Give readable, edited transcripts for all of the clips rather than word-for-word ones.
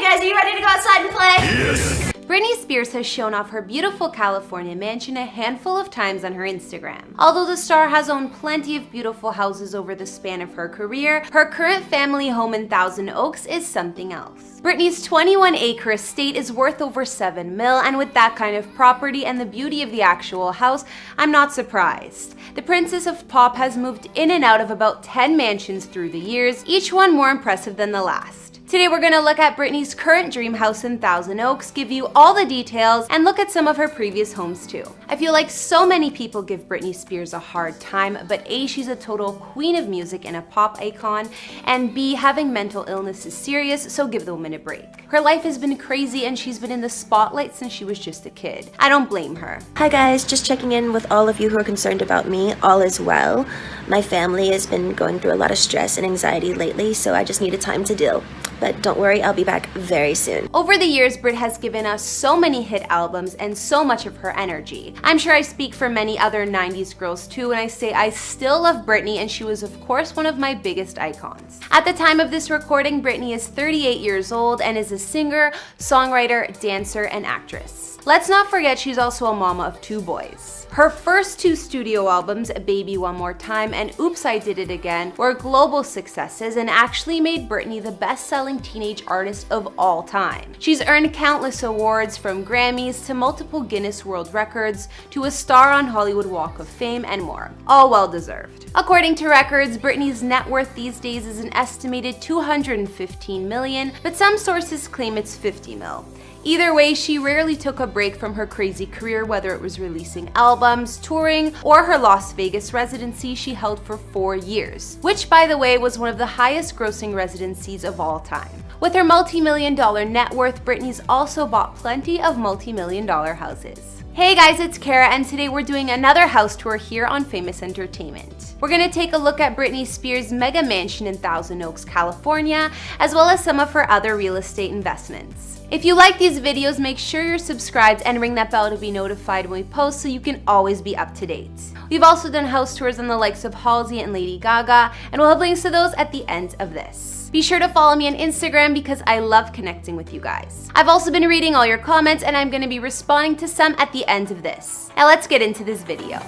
guys, are you ready to go outside and play? Yes! Britney Spears has shown off her beautiful California mansion a handful of times on her Instagram. Although the star has owned plenty of beautiful houses over the span of her career, her current family home in Thousand Oaks is something else. Britney's 21-acre estate is worth over $7 million, and with that kind of property and the beauty of the actual house, I'm not surprised. The Princess of Pop has moved in and out of about 10 mansions through the years, each one more impressive than the last. Today we're going to look at Britney's current dream house in Thousand Oaks, give you all the details, and look at some of her previous homes too. I feel like so many people give Britney Spears a hard time, but A, she's a total queen of music and a pop icon, and B, having mental illness is serious, so give the woman a break. Her life has been crazy and she's been in the spotlight since she was just a kid. I don't blame her. Hi guys, just checking in with all of you who are concerned about me. All is well. My family has been going through a lot of stress and anxiety lately, so I just needed time to deal. But don't worry, I'll be back very soon. Over the years, Brit has given us so many hit albums and so much of her energy. I'm sure I speak for many other 90s girls too when I say I still love Britney, and she was of course one of my biggest icons. At the time of this recording, Britney is 38 years old and is a singer, songwriter, dancer, and actress. Let's not forget she's also a mama of 2 boys. Her first 2 studio albums, Baby One More Time and Oops I Did It Again, were global successes and actually made Britney the best-selling teenage artist of all time. She's earned countless awards, from Grammys to multiple Guinness World Records to a star on Hollywood Walk of Fame and more. All well-deserved. According to records, Britney's net worth these days is an estimated $215 million, but some sources claim it's $50 million. Either way, she rarely took a break from her crazy career, whether it was releasing albums, touring, or her Las Vegas residency she held for 4 years, which by the way was one of the highest grossing residencies of all time. With her multi-million-dollar net worth, Britney's also bought plenty of multi-million-dollar houses. Hey guys, it's Kara, and today we're doing another house tour here on Famous Entertainment. We're gonna take a look at Britney Spears' mega mansion in Thousand Oaks, California, as well as some of her other real estate investments. If you like these videos, make sure you're subscribed and ring that bell to be notified when we post so you can always be up to date. We've also done house tours on the likes of Halsey and Lady Gaga, and we'll have links to those at the end of this. Be sure to follow me on Instagram because I love connecting with you guys. I've also been reading all your comments and I'm going to be responding to some at the end of this. Now let's get into this video.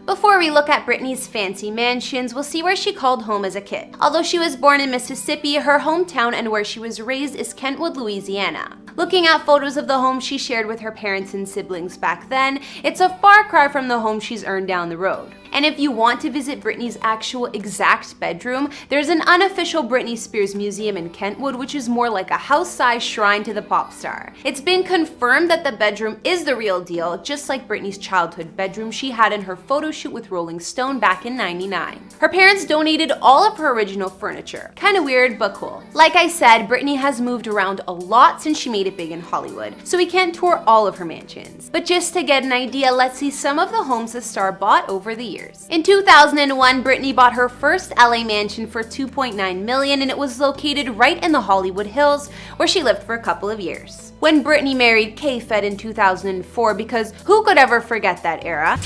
Before we look at Britney's fancy mansions, we'll see where she called home as a kid. Although she was born in Mississippi, her hometown and where she was raised is Kentwood, Louisiana. Looking at photos of the home she shared with her parents and siblings back then, it's a far cry from the home she's earned down the road. And if you want to visit Britney's actual exact bedroom, there's an unofficial Britney Spears museum in Kentwood, which is more like a house-sized shrine to the pop star. It's been confirmed that the bedroom is the real deal, just like Britney's childhood bedroom she had in her photo shoot with Rolling Stone back in '99. Her parents donated all of her original furniture. Kinda weird, but cool. Like I said, Britney has moved around a lot since she made it big in Hollywood, so we can't tour all of her mansions. But just to get an idea, let's see some of the homes the star bought over the years. In 2001, Britney bought her first LA mansion for $2.9 million, and it was located right in the Hollywood Hills, where she lived for a couple of years. When Britney married K-Fed in 2004, because who could ever forget that era?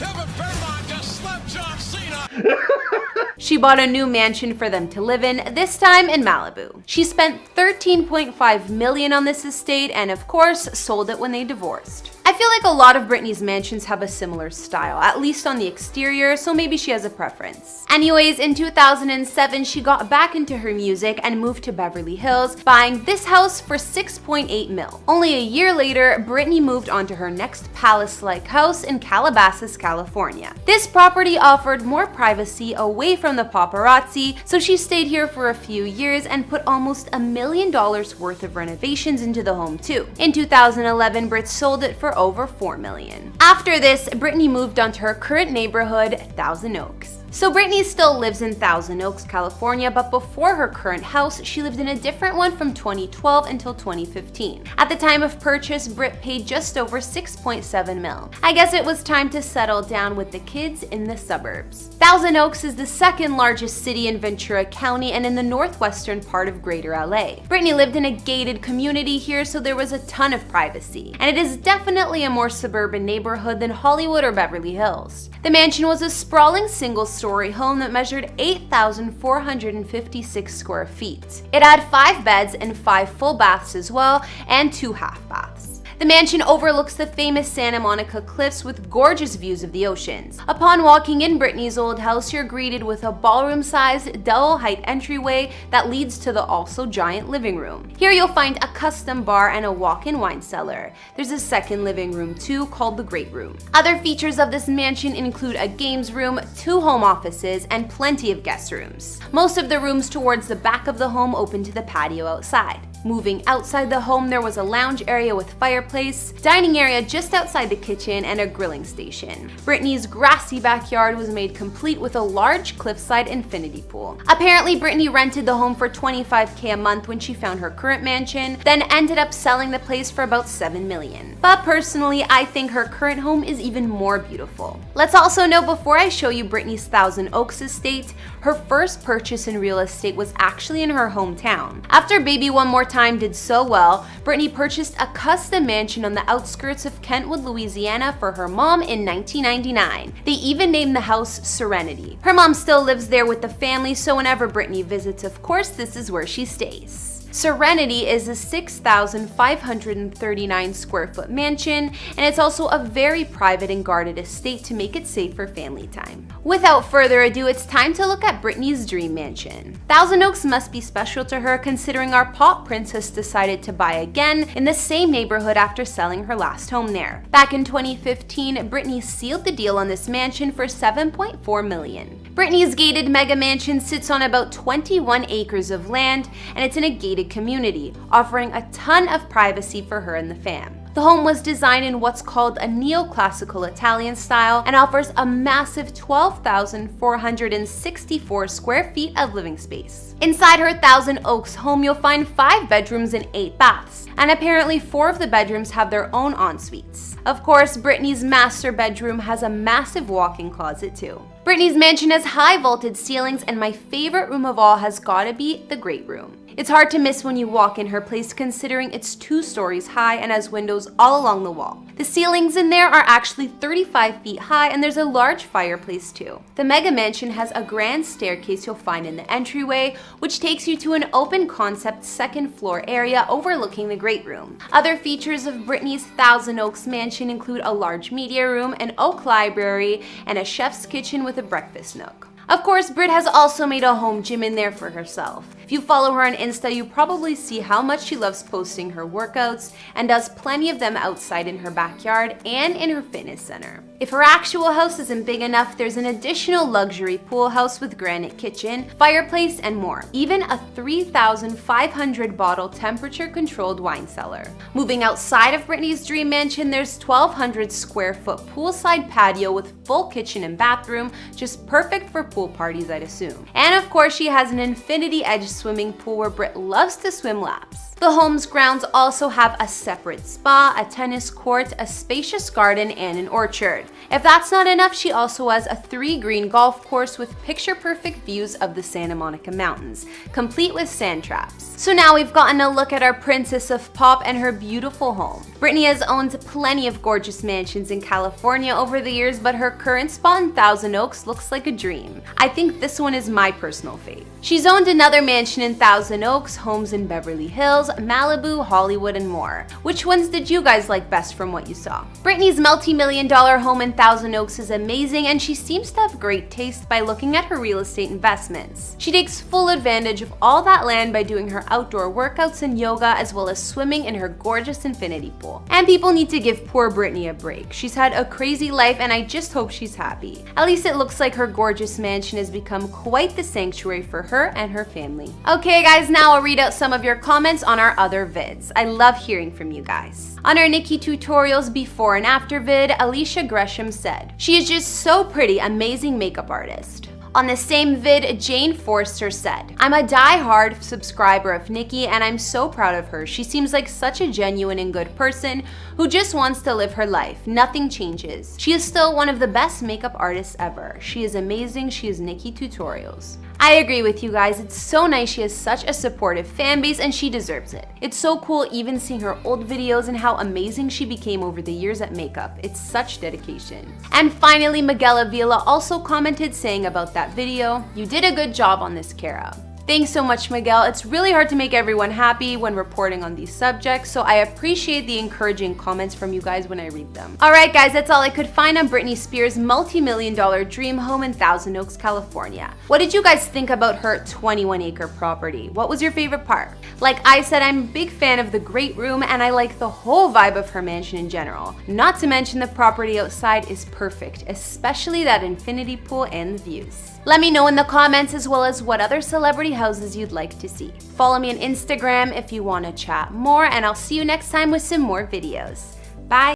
She bought a new mansion for them to live in, this time in Malibu. She spent $13.5 million on this estate and of course sold it when they divorced. I feel like a lot of Britney's mansions have a similar style, at least on the exterior, so maybe she has a preference. Anyways, in 2007, she got back into her music and moved to Beverly Hills, buying this house for $6.8 million. Only a year later, Britney moved on to her next palace-like house in Calabasas, California. This property offered more privacy away from the paparazzi, so she stayed here for a few years and put almost $1 million worth of renovations into the home too. In 2011, Brit sold it for over $4 million. After this, Britney moved on to her current neighborhood, Thousand Oaks. So Britney still lives in Thousand Oaks, California, but before her current house, she lived in a different one from 2012 until 2015. At the time of purchase, Brit paid just over $6.7 million. I guess it was time to settle down with the kids in the suburbs. Thousand Oaks is the second largest city in Ventura County and in the northwestern part of Greater LA. Britney lived in a gated community here, so there was a ton of privacy. And it is definitely a more suburban neighborhood than Hollywood or Beverly Hills. The mansion was a sprawling single-story home that measured 8,456 square feet. It had 5 beds and 5 full baths as well, and 2 half baths. The mansion overlooks the famous Santa Monica Cliffs with gorgeous views of the oceans. Upon walking in Britney's old house, you're greeted with a ballroom-sized, double-height entryway that leads to the also giant living room. Here you'll find a custom bar and a walk-in wine cellar. There's a second living room too, called the Great Room. Other features of this mansion include a games room, 2 home offices, and plenty of guest rooms. Most of the rooms towards the back of the home open to the patio outside. Moving outside the home, there was a lounge area with fireplace, dining area just outside the kitchen, and a grilling station. Britney's grassy backyard was made complete with a large cliffside infinity pool. Apparently, Britney rented the home for $25,000 a month when she found her current mansion, then ended up selling the place for about $7 million. But personally, I think her current home is even more beautiful. Let's also know, before I show you Britney's Thousand Oaks estate, her first purchase in real estate was actually in her hometown. After Baby One More Time did so well, Britney purchased a custom mansion on the outskirts of Kentwood, Louisiana for her mom in 1999. They even named the house Serenity. Her mom still lives there with the family, so whenever Britney visits, of course, this is where she stays. Serenity is a 6,539 square foot mansion, and it's also a very private and guarded estate to make it safe for family time. Without further ado, it's time to look at Britney's dream mansion. Thousand Oaks must be special to her, considering our pop princess decided to buy again in the same neighborhood after selling her last home there. Back in 2015, Britney sealed the deal on this mansion for $7.4 million. Britney's gated mega mansion sits on about 21 acres of land, and it's in a gated community, offering a ton of privacy for her and the fam. The home was designed in what's called a neoclassical Italian style and offers a massive 12,464 square feet of living space. Inside her Thousand Oaks home, you'll find 5 bedrooms and 8 baths, and apparently 4 of the bedrooms have their own en-suites. Of course, Britney's master bedroom has a massive walk-in closet too. Britney's mansion has high vaulted ceilings, and my favorite room of all has gotta be the Great Room. It's hard to miss when you walk in her place, considering it's 2 stories high and has windows all along the wall. The ceilings in there are actually 35 feet high, and there's a large fireplace too. The mega mansion has a grand staircase you'll find in the entryway, which takes you to an open concept 2nd floor area overlooking the Great Room. Other features of Britney's Thousand Oaks mansion include a large media room, an oak library, and a chef's kitchen with a breakfast nook. Of course, Brit has also made a home gym in there for herself. If you follow her on Insta, you probably see how much she loves posting her workouts and does plenty of them outside in her backyard and in her fitness center. If her actual house isn't big enough, there's an additional luxury pool house with granite kitchen, fireplace, and more. Even a 3,500 bottle temperature-controlled wine cellar. Moving outside of Britney's dream mansion, there's 1,200 square foot poolside patio with full kitchen and bathroom, just perfect for pool parties, I'd assume. And of course, she has an infinity edge swimming pool where Brit loves to swim laps. The home's grounds also have a separate spa, a tennis court, a spacious garden, and an orchard. If that's not enough, she also has a 3-green golf course with picture-perfect views of the Santa Monica Mountains, complete with sand traps. So now we've gotten a look at our princess of pop and her beautiful home. Britney has owned plenty of gorgeous mansions in California over the years, but her current spot in Thousand Oaks looks like a dream. I think this one is my personal fave. She's owned another mansion in Thousand Oaks, homes in Beverly Hills, Malibu, Hollywood, and more. Which ones did you guys like best from what you saw? Britney's multi-million-dollar home in Thousand Oaks is amazing, and she seems to have great taste by looking at her real estate investments. She takes full advantage of all that land by doing her outdoor workouts and yoga, as well as swimming in her gorgeous infinity pool. And people need to give poor Britney a break. She's had a crazy life, and I just hope she's happy. At least it looks like her gorgeous mansion has become quite the sanctuary for her and her family. Okay guys, now I'll read out some of your comments on our other vids. I love hearing from you guys. On our Nikki Tutorials before and after vid, Alicia Gresham said, "She is just so pretty, amazing makeup artist." On the same vid, Jane Forster said, "I'm a die-hard subscriber of Nikki and I'm so proud of her. She seems like such a genuine and good person who just wants to live her life. Nothing changes. She is still one of the best makeup artists ever. She is amazing. She is Nikki Tutorials." I agree with you guys. It's so nice she has such a supportive fan base and she deserves it. It's so cool even seeing her old videos and how amazing she became over the years at makeup. It's such dedication. And finally, Miguel Avila also commented saying about that video, "You did a good job on this, Kara." Thanks so much, Miguel. It's really hard to make everyone happy when reporting on these subjects, so I appreciate the encouraging comments from you guys when I read them. Alright guys, that's all I could find on Britney Spears' multi-million-dollar dream home in Thousand Oaks, California. What did you guys think about her 21-acre property? What was your favorite part? Like I said, I'm a big fan of the great room and I like the whole vibe of her mansion in general. Not to mention the property outside is perfect, especially that infinity pool and the views. Let me know in the comments as well as what other celebrity houses you'd like to see. Follow me on Instagram if you want to chat more, and I'll see you next time with some more videos. Bye!